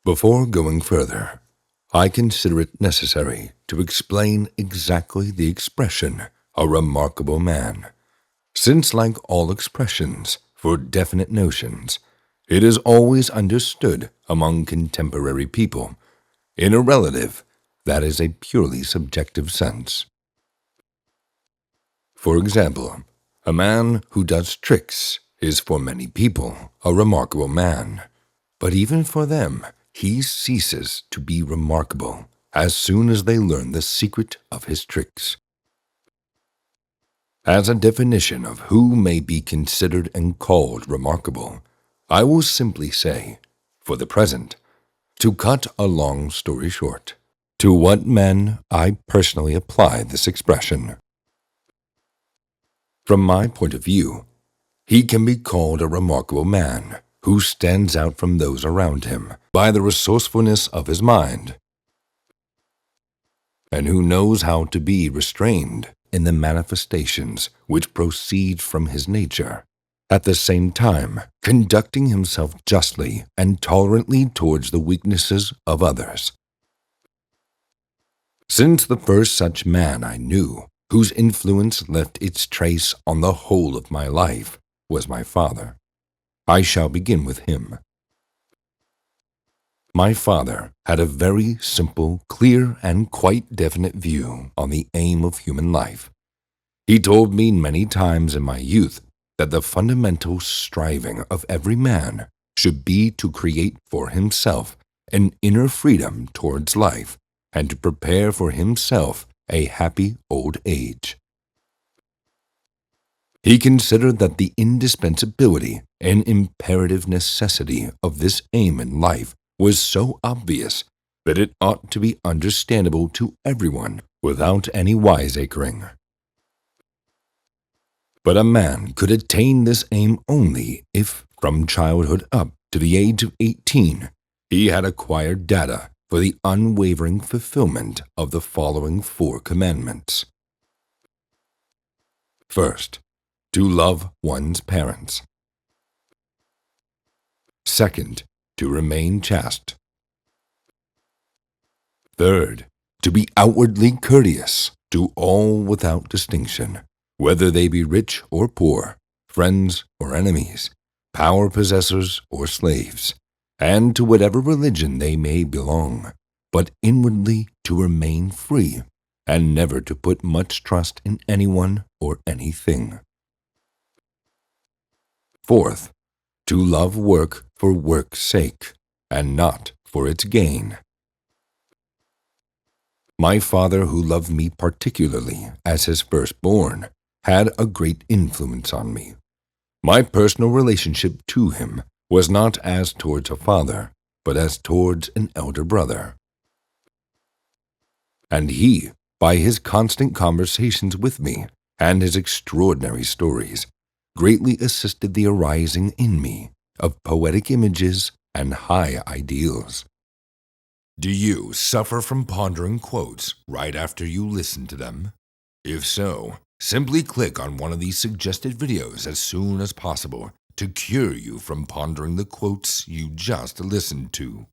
Before going further, I consider it necessary to explain exactly the expression, a remarkable man, since like all expressions for definite notions, it is always understood among contemporary people in a relative, that is a purely subjective sense. For example, a man who does tricks is for many people a remarkable man, but even for them, he ceases to be remarkable as soon as they learn the secret of his tricks. As a definition of who may be considered and called remarkable, I will simply say, for the present, to cut a long story short, to what men I personally apply this expression. From my point of view, he can be called a remarkable man who stands out from those around him by the resourcefulness of his mind, and who knows how to be restrained in the manifestations which proceed from his nature, at the same time conducting himself justly and tolerantly towards the weaknesses of others. Since the first such man I knew, whose influence left its trace on the whole of my life, was my father, I shall begin with him. My father had a very simple, clear, and quite definite view on the aim of human life. He told me many times in my youth that the fundamental striving of every man should be to create for himself an inner freedom towards life and to prepare for himself a happy old age. He considered that the indispensability and imperative necessity of this aim in life was so obvious that it ought to be understandable to everyone without any wiseacring. But a man could attain this aim only if, from childhood up to the age of 18, he had acquired data for the unwavering fulfillment of the following 4 commandments. First, to love one's parents. Second, to remain chaste. Third, to be outwardly courteous to all without distinction, whether they be rich or poor, friends or enemies, power possessors or slaves, and to whatever religion they may belong, but inwardly to remain free, and never to put much trust in anyone or anything. Fourth, to love work for work's sake, and not for its gain. My father, who loved me particularly as his firstborn, had a great influence on me. My personal relationship to him was not as towards a father, but as towards an elder brother. And he, by his constant conversations with me and his extraordinary stories, greatly assisted the arising in me of poetic images and high ideals. Do you suffer from pondering quotes right after you listen to them? If so, simply click on one of these suggested videos as soon as possible to cure you from pondering the quotes you just listened to.